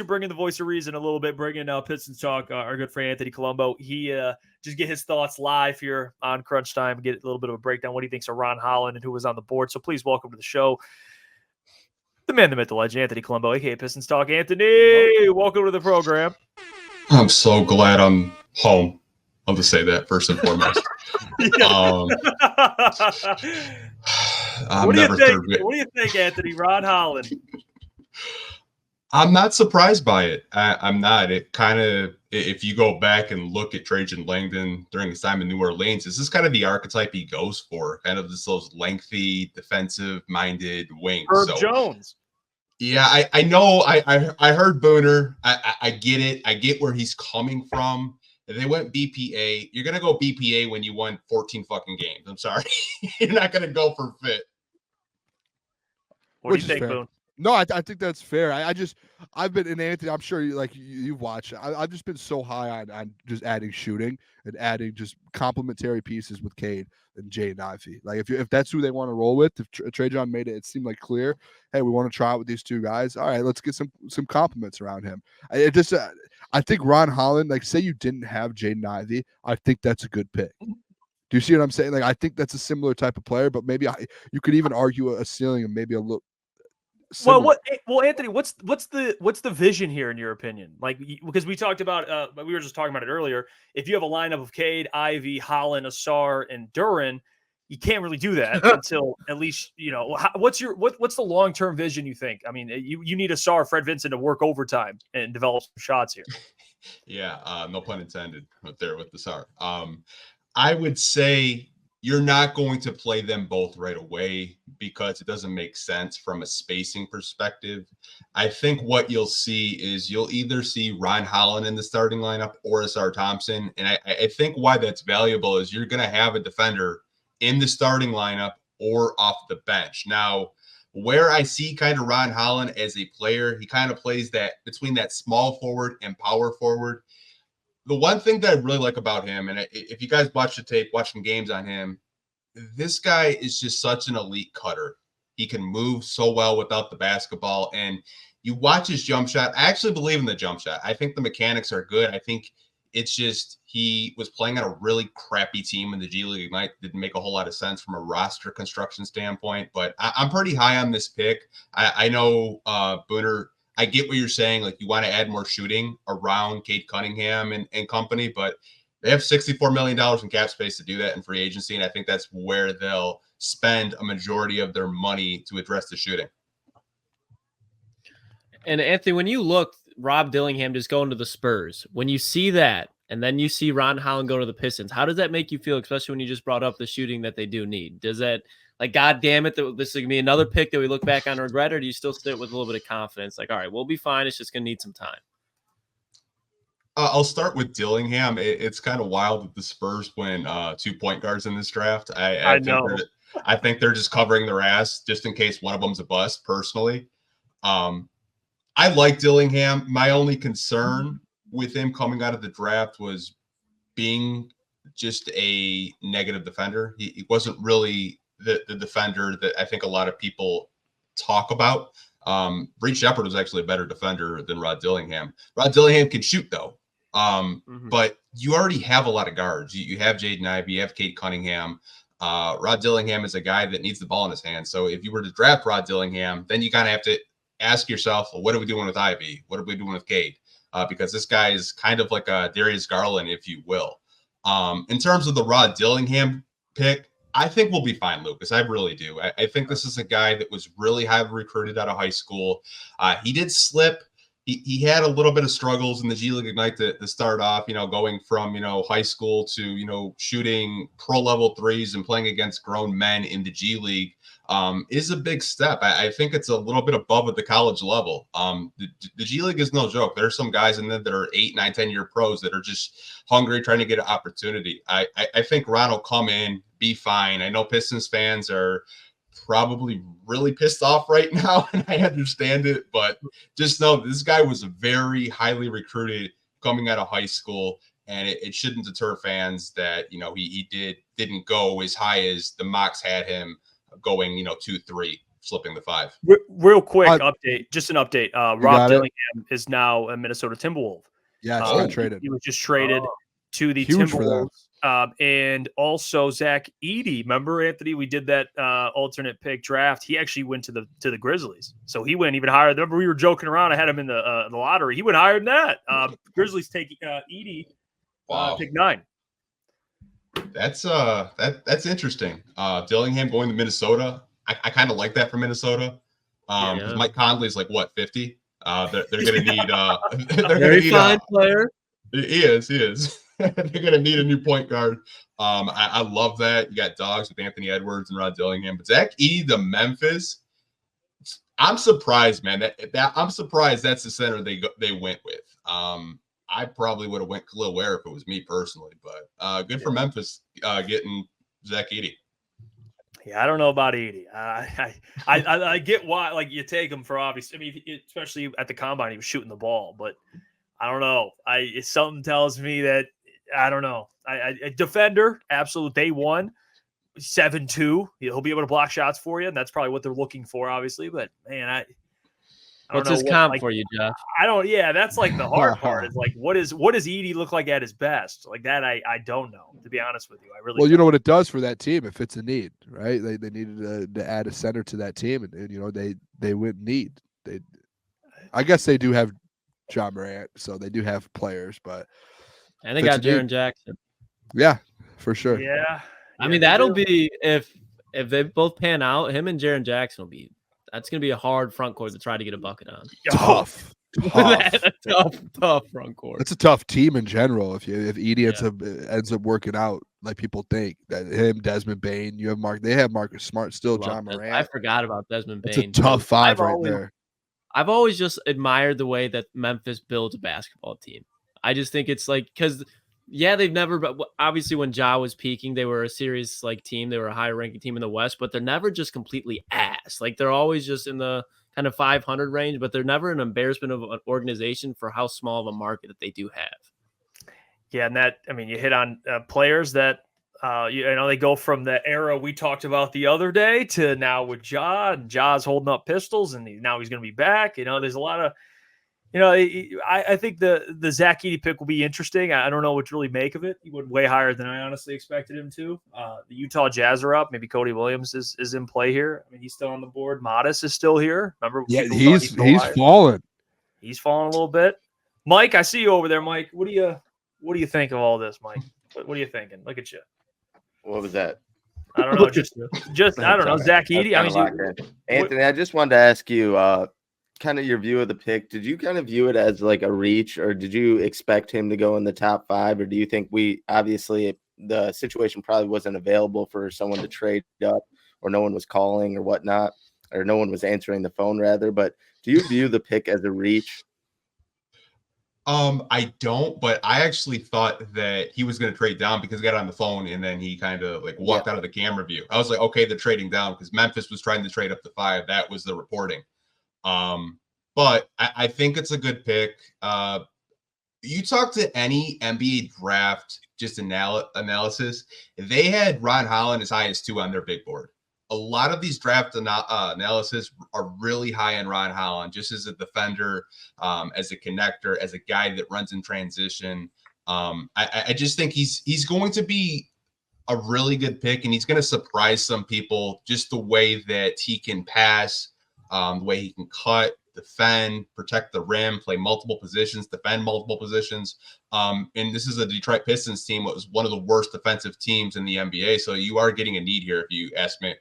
should bring in the voice of reason a little bit, bring in Pistons Talk, our good friend Anthony Colombo. He just get his thoughts live here on Crunch Time, get a little bit of a breakdown, what he thinks of Ron Holland and who was on the board. So please welcome to the show the man, the myth, the legend, Anthony Colombo, a.k.a. Pistons Talk. Anthony, welcome to the program. I'm so glad I'm home. I'll just say that first and foremost. What do you think, Anthony? Ron Holland? I'm not surprised by it. I'm not. It kind of, if you go back and look at Trajan Langdon during his time in New Orleans, this is kind of the archetype he goes for, kind of just those lengthy, defensive-minded wings. Herb Jones. Yeah, I know. I heard Booner. I get it. I get where he's coming from. If they went BPA, you're going to go BPA when you won 14 fucking games. I'm sorry. You're not going to go for fit. What do you think, Boone? No, I think that's fair. I've been in Anthony. I'm sure you've watched. I've just been so high on just adding shooting and adding just complementary pieces with Cade and Jaden Ivey. Like if that's who they want to roll with, if Trajan made it seemed like clear. Hey, we want to try it with these two guys. All right, let's get some compliments around him. I think Ron Holland. Like, say you didn't have Jaden Ivey, I think that's a good pick. Do you see what I'm saying? Like, I think that's a similar type of player, but maybe you could even argue a ceiling and maybe a little. Similar. Well, Anthony, what's the vision here in your opinion? Like, because we talked about, we were just talking about it earlier. If you have a lineup of Cade, Ivey, Holland, Asar, and Duren, you can't really do that until at least what's the long term vision? You think? I mean, you need Asar, Fred Vincent to work overtime and develop some shots here. Yeah, no pun intended, right there with Asar. I would say you're not going to play them both right away because it doesn't make sense from a spacing perspective. I think what you'll see is you'll either see Ron Holland in the starting lineup or Asar Thompson. And I think why that's valuable is you're going to have a defender in the starting lineup or off the bench. Now, where I see kind of Ron Holland as a player, he kind of plays that between that small forward and power forward. The one thing that I really like about him, and if you guys watch the tape, watching games on him, this guy is just such an elite cutter. He can move so well without the basketball, and you watch his jump shot. I actually believe in the jump shot. I think the mechanics are good. I think it's just he was playing on a really crappy team in the G League Ignite. Didn't make a whole lot of sense from a roster construction standpoint, but I'm pretty high on this pick. I know Booner, I get what you're saying. Like, you want to add more shooting around Cade Cunningham and company, but they have $64 million in cap space to do that in free agency. And I think that's where they'll spend a majority of their money to address the shooting. And Anthony, when you look, Rob Dillingham just going to the Spurs, when you see that, and then you see Ron Holland go to the Pistons, how does that make you feel, especially when you just brought up the shooting that they do need? Does that, like, God damn it, this is going to be another pick that we look back on and regret, or do you still sit with a little bit of confidence? Like, all right, we'll be fine. It's just going to need some time. I'll start with Dillingham. It's kind of wild that the Spurs win 2 point guards in this draft. I know. I think they're just covering their ass just in case one of them's a bust, personally. I like Dillingham. My only concern with him coming out of the draft was being just a negative defender. He wasn't really the defender that I think a lot of people talk about. Reed Shepherd was actually a better defender than Rod Dillingham. Rod Dillingham can shoot, though. But you already have a lot of guards. You have Jaden Ivey, you have Cade Cunningham. Rod Dillingham is a guy that needs the ball in his hand. So if you were to draft Rod Dillingham, then you kind of have to ask yourself, well, what are we doing with Ivey? What are we doing with Cade? Because this guy is kind of like a Darius Garland, if you will. In terms of the Rod Dillingham pick, I think we'll be fine, Lucas. I really do. I think this is a guy that was really highly recruited out of high school. He did slip. He had a little bit of struggles in the G League Ignite to start off, going from, high school to, shooting pro level threes and playing against grown men in the G League is a big step. I think it's a little bit above at the college level. The G League is no joke. There are some guys in there that are 8, 9, 10-year pros that are just hungry, trying to get an opportunity. I think Ron will come in, be fine. I know Pistons fans are probably really pissed off right now, and I understand it, but just know this guy was very highly recruited coming out of high school, and it shouldn't deter fans that he didn't go as high as the mocks had him going 2-3 flipping the 5. Real quick update, just an update. Rob Dillingham is now a Minnesota Timberwolf. Yeah, he got traded. He was just traded to the Timberwolves. And also Zack Edey. Remember, Anthony, we did that alternate pick draft. He actually went to the Grizzlies. So he went even higher. Remember, we were joking around. I had him in the lottery. He went higher than that. Grizzlies take Edey, pick 9. That's interesting. Dillingham going to Minnesota. I kind of like that for Minnesota. Because Mike Conley's like what, 50? They're gonna need very fine player. He is. They're gonna need a new point guard. I love that. You got dogs with Anthony Edwards and Rod Dillingham, but Zack Edey to Memphis. I'm surprised, man. I'm surprised that's the center they went with. I probably would have went Khalil Ware if it was me personally, but good for Memphis getting Zack Edey. Yeah, I don't know about Edey. I get why, like, you take him for obvious. I mean, especially at the combine, he was shooting the ball, but I don't know. Something tells me that I don't know. A defender, absolute day one, 7'2". He'll be able to block shots for you, and that's probably what they're looking for, obviously. But man, what's his comp for you, Jeff? I don't. Yeah, that's like the hard part. Is like, what does Edey look like at his best? Like that, I don't know. To be honest with you, I really. Well, don't. You know what it does for that team if it's a need, right? They needed to add a center to that team, and you know they went need. I guess they do have John Morant, so they do have players, but and they got Jaren Jackson. Yeah, for sure. Yeah, I mean that'll be if they both pan out, him and Jaren Jackson will be. That's going to be a hard front court to try to get a bucket on. Tough front court. It's a tough team in general. If Edey ends up working out like people think, that him, Desmond Bane, you have they have Marcus Smart still, John Morant. I forgot about Desmond Bane. It's a tough 5 there. I've always just admired the way that Memphis builds a basketball team. I just think it's like because. Yeah, they've never. But obviously, when Ja was peaking, they were a serious team. They were a higher ranking team in the West, but they're never just completely ass. Like they're always just in the kind of 500 range, but they're never an embarrassment of an organization for how small of a market that they do have. Yeah, and you hit on players that they go from the era we talked about the other day to now with Ja, and Ja's holding up pistols, and now he's going to be back. There's a lot of. I think the Zack Edey pick will be interesting. I don't know what to really make of it. He went way higher than I honestly expected him to. The Utah Jazz are up. Maybe Cody Williams is in play here. I mean, he's still on the board. Modest is still here. Remember? Yeah, he's fallen. He's fallen a little bit. Mike, I see you over there, Mike. What do you think of all this, Mike? What are you thinking? Look at you. What was that? I don't know. Just I don't know. Zack Edey. Anthony, I just wanted to ask you kind of your view of the pick. Did you kind of view it as like a reach, or did you expect him to go in the top 5, or do you think obviously the situation probably wasn't available for someone to trade up, or no one was calling or whatnot, or no one was answering the phone rather, but do you view the pick as a reach? I don't, but I actually thought that he was going to trade down because he got on the phone and then he kind of walked out of the camera view. I was like, okay, they're trading down because Memphis was trying to trade up to 5. That was the reporting. But I think it's a good pick. You talk to any NBA draft, just analysis, they had Ron Holland as high as 2 on their big board. A lot of these draft analysis are really high on Ron Holland, just as a defender, as a connector, as a guy that runs in transition. I just think he's going to be a really good pick, and he's going to surprise some people just the way that he can pass, the way he can cut, defend, protect the rim, play multiple positions, defend multiple positions. And this is a Detroit Pistons team that was one of the worst defensive teams in the NBA. So you are getting a need here, if you ask me.